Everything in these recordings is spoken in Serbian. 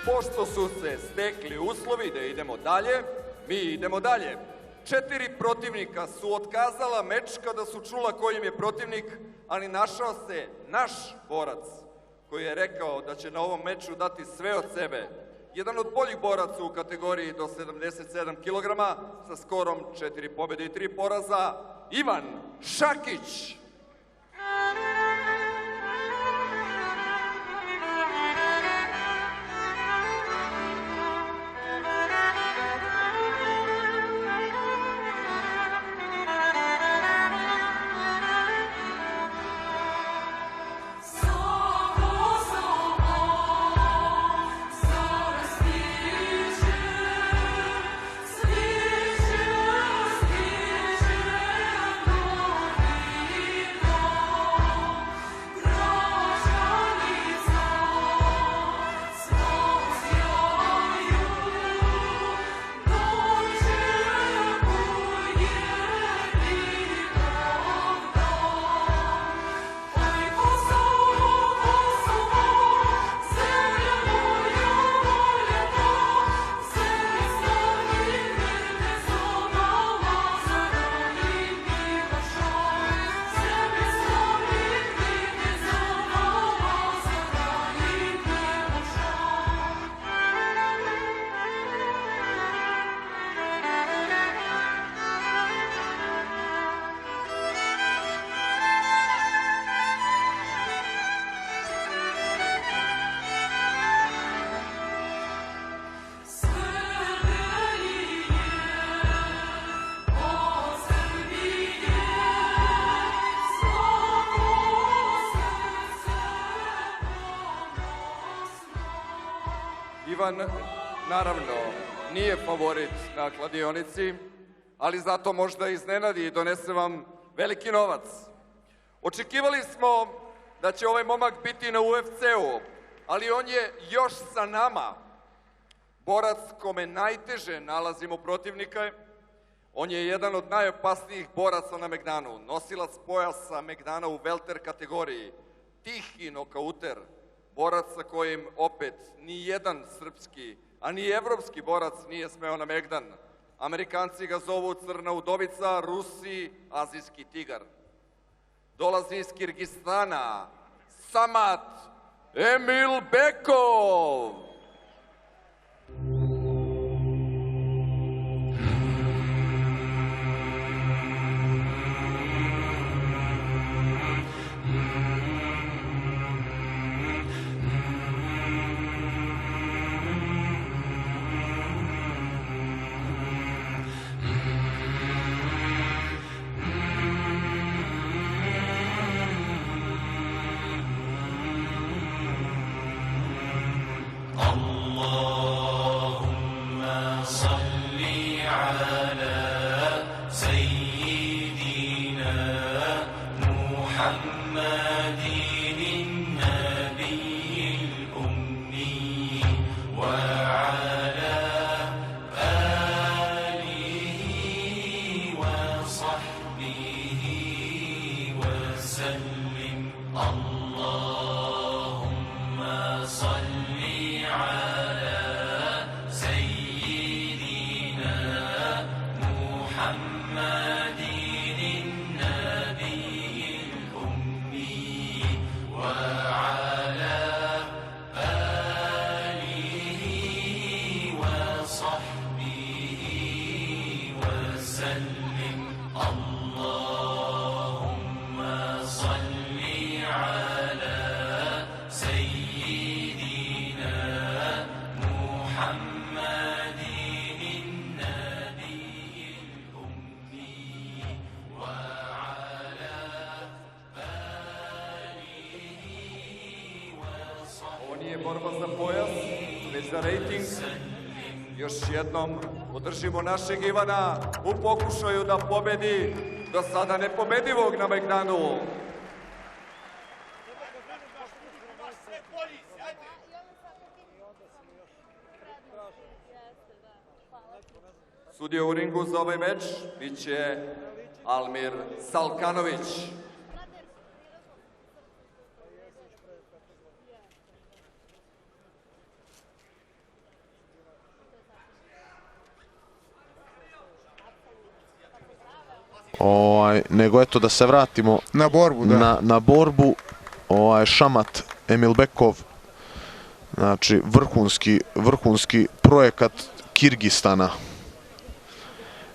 Pošto su se stekli uslovi da idemo dalje, mi idemo dalje. 4 protivnika su otkazala meč kada su čula ko im je protivnik, ali našao se naš borac koji je rekao da će na ovom meču dati sve od sebe. Jedan od boljih boraca u kategoriji do 77 kg sa skorom 4 pobjede i 3 poraza, Ivan Šakić. Ivan, naravno, nije favorit na kladionici, ali zato možda iznenadi i donese vam veliki novac. Očekivali smo da će ovaj momak biti na UFC-u, ali on je još sa nama. Borac kome najteže nalazimo protivnika, on je jedan od najopasnijih boraca na Megdanu, nosilac pojasa Megdana u welter kategoriji, tihi nokauter, borac sa kojim opet ni jedan srpski, a ni evropski borac nije smeo na Megdan. Amerikanci ga zovu Crna udovica, Rusi azijski tigar. Dolazi iz Kirgistana, Samat Emil Bekov. Borba za pojas, već za rejting. Još jednom podržimo našeg Ivana u pokušaju da pobedi do sada nepobedivog na Megdanu. Sudija u ringu za ovaj meč biće Almir Salkanović. nego eto da se vratimo na borbu, da. Na borbu. Šamat Emilbekov, znači vrhunski projekat Kirgistana.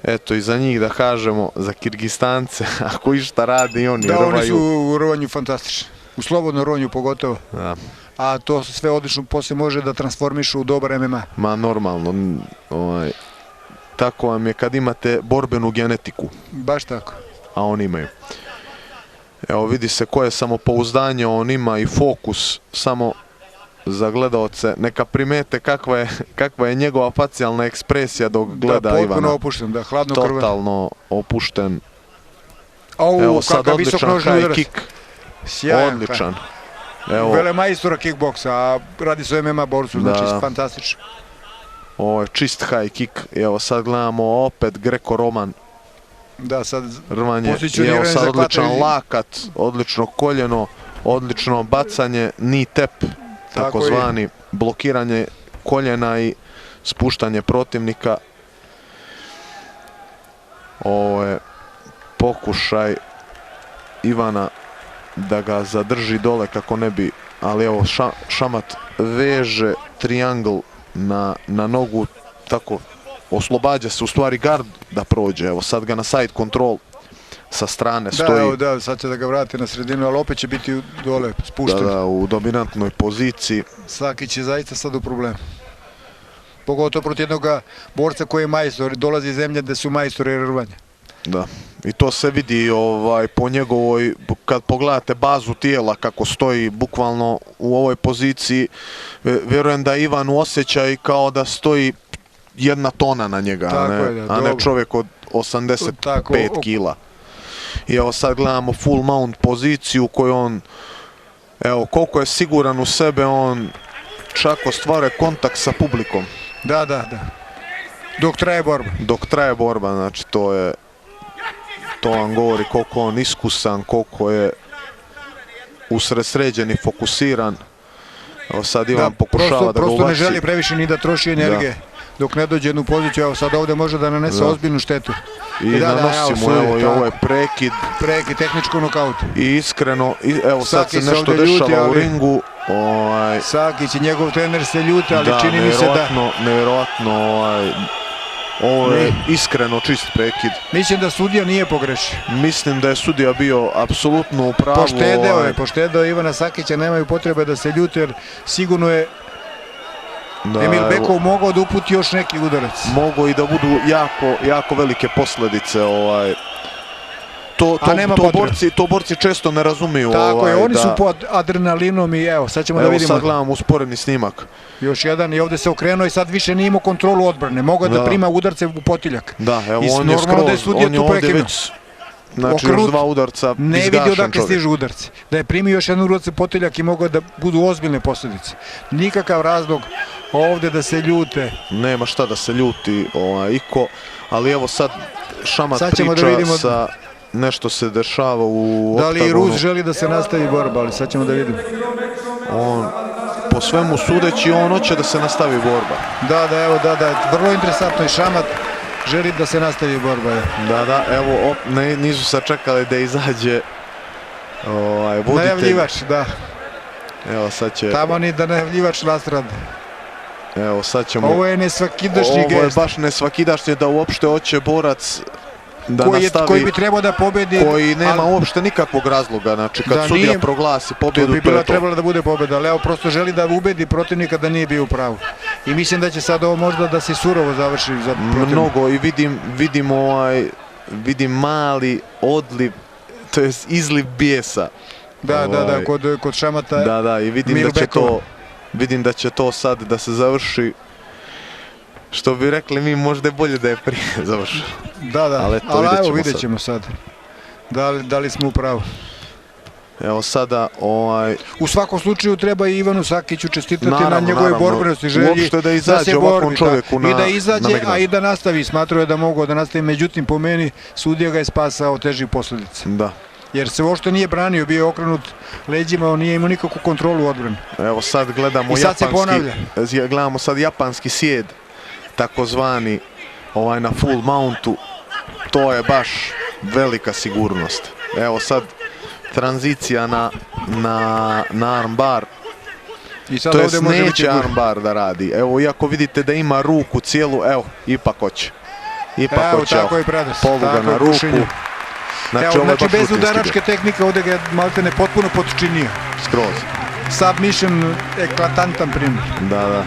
Eto, i za njih da kažemo, za Kirgistance, ako išta rade i oni rvaju. Da, oni su u rvanju fantastični, u slobodnom rvanju pogotovo. Da. A to sve odlično poslije može da transformišu u dobar MMA. Ma normalno, tako vam je kad imate borbenu genetiku. Baš tako. A oni imaju. Evo vidi se koje samopouzdanje on ima i fokus, samo za gledaoce neka primete kakva je njegova facijalna ekspresija dok gleda Ivana. Da, potpuno opušten, da, hladno krven. Totalno opušten. Evo sad odličan high kick. Sjajan. Odličan. Velemajstora kickboksa, a radi se o MMA borcu, znači fantastično. Ovo je čist high kick. Evo sad gledamo opet Greko-Roman. Da, sad rvanje. Evo sad odličan lakat, odlično koljeno, odlično bacanje, knee tap, takozvani blokiranje koljena i spuštanje protivnika. Ovo je pokušaj Ivana da ga zadrži dole kako ne bi, ali evo Šamat veže triangle na nogu, tako oslobađa se u stvari gard da prođe. Evo sad ga na side control sa strane stoji. Da, sad će da ga vrati na sredinu, ali opet će biti dole spušten. Da, u dominantnoj poziciji. Sakić je zaista sad u problemu. Pogotovo protiv jednog borca koji je majstor, dolazi iz zemlje gde su majstori rvanja. Da, i to se vidi po njegovoj, kad pogledate bazu tijela kako stoji bukvalno u ovoj poziciji, vjerujem da Ivan osjećaj kao da stoji 1 tona na njega, a ne čovjek od 85 kila. I evo sad gledamo full mount poziciju u kojoj on, evo koliko je siguran u sebe, on čak ostvaruje kontakt sa publikom. Da. Dok traje borba. Dok traje borba, znači to vam govori koliko on iskusan, koliko je usredsređen i fokusiran. Evo sad Ivan pokušava da ga uvaci. Prosto ne želi previše ni da troši energije. Dok ne dođe jednu poziciju, evo sad ovdje može da nanese ozbiljnu štetu. I nanosimo, evo i ovo je prekid. Prekid, tehničko nokaut. I iskreno, evo sad se nešto dešava u ringu. Sakić i njegov trener se ljute, ali čini mi se da... Nevjerojatno, ovo je iskreno čist prekid. Mislim da sudija nije pogrešio. Mislim da je sudija bio apsolutno u pravu. Poštedeo Ivana Sakića, nemaju potrebe da se ljute, jer sigurno je Emilbekov mogao da uputi još neki udarac. Mogao i da budu jako velike posljedice. To borci često ne razumiju. Tako je, oni su pod adrenalinom i evo, sad ćemo da vidimo. Evo sad gledamo usporedni snimak. Još jedan i ovdje se okrenuo i sad više nije imao kontrolu odbrane. Mogao da prima udarce u potiljak. Da, evo on je ovdje već, znači još 2 udarca izgašen čovjek. Ne vidio dakle stižu udarci. Da je primio još jedan udarac u potiljak i mogao da budu ozbiljne posljedice. Nikakav razlog ovdje da se ljute. Nema šta da se ljuti iko, ali evo sad Šamat priča sa... Nešto se dešava u oktagonu. Da li i Rus želi da se nastavi borba, ali sad ćemo da vidimo. Po svemu sudeći, on hoće da se nastavi borba. Da, vrlo interesantno i Šamat želi da se nastavi borba. Da, evo, nisu sačekali da izađe voditelj. Najavljivač, da. Evo sad će... Tamo ni da najavljivač nastrad. Evo sad ćemo... Ovo je nesvakidašnji gest. Ovo je baš nesvakidašnji da uopšte hoće borac koji bi trebao da pobedi, koji nema uopšte nikakvog razloga, znači kad sudija proglasi pobjedu, to bi bila trebala da bude pobjeda, ali evo prosto želi da ubedi protivnika da nije bio u pravu. I mislim da će sad ovo možda da se surovo završi za protivnika. Mnogo i vidim mali odliv, to je izliv bijesa. Da, kod Šamata. Da, i vidim da će to sad da se završi. Što bi rekli mi, možda je bolje da je prije završeno. Da, ali evo vidjet ćemo sad. Da li smo u pravu. Evo sada U svakom slučaju treba i Ivanu Sakiću čestitati na njegove borbenosti, želji uopšte da izađe ovakvom čovjeku na... I da izađe, a i da nastavi. Smatrao je da mogao da nastavi, međutim po meni sudija ga je spasao težih posljedica. Da. Jer se uopšte nije branio, bio je okrenut leđima, on nije imao nikakvu kontrolu odbrane. Evo sad gledamo japanski sjed, takozvani na full mountu. To je baš velika sigurnost. Evo sad tranzicija na armbar. I sad To ovdje jest može biti neće gol. armbar da radi. Evo, iako vidite da ima ruku cijelu, evo, ipak hoće. Ipak Evo, hoće, tako je Prades. poluga Tako na je ruku. gušenje. Znači, Evo, ovo je znači baš bez rutinski udaračke tehnike ovdje ga je maltene potpuno potčinio. skroz. Submission, eklatantan primjer. Da.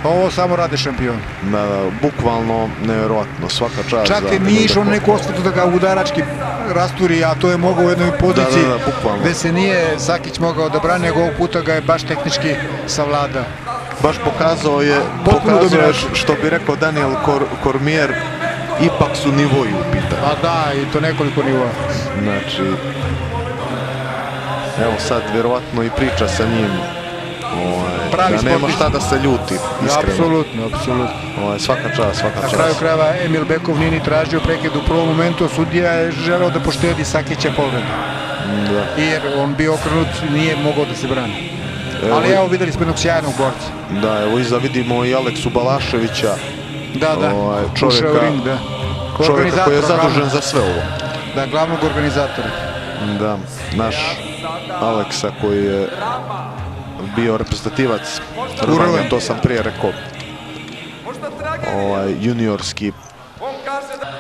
Ovo samo rade šampioni. Da, bukvalno nevjerojatno, svaka čast. Čak za i nije išao Emil neku osvetu da ga udarački rasturi, a to je mogao u jednoj poziciji Da, bukvalno. gde se nije Sakić mogao da brani, nego ovog puta ga je baš tehnički savladao. Baš pokazao je dominaciju. što bi rekao Daniel Cormier, ipak su nivoji u pitanju. A da, i to nekoliko nivoa. Znači, evo sad vjerovatno i priča sa njim. Pravi Da nema sportist. šta da se ljuti, iskreno. Apsolutno. Svaka čast. Na kraju krajeva Emil Bekov nije ni tražio prekid u prvom momentu, a sudija je želeo da poštedi Sakića povredu. Da. Jer on bio okrenut, nije mogao da se brani. Ali evo videli smo jednog sjajnog borca. Da, evo iza vidimo i Aleksu Balaševića. Da, Čovjeka- ušao u ring, da. Čovjeka koji je Organizator zadužen glavnog. za sve ovo. Da, glavnog organizatora. Da, naš Aleksa koji je bio reprezentativac Rvanja, to sam prije rekao, Možda tragedija. juniorski. On kaže da...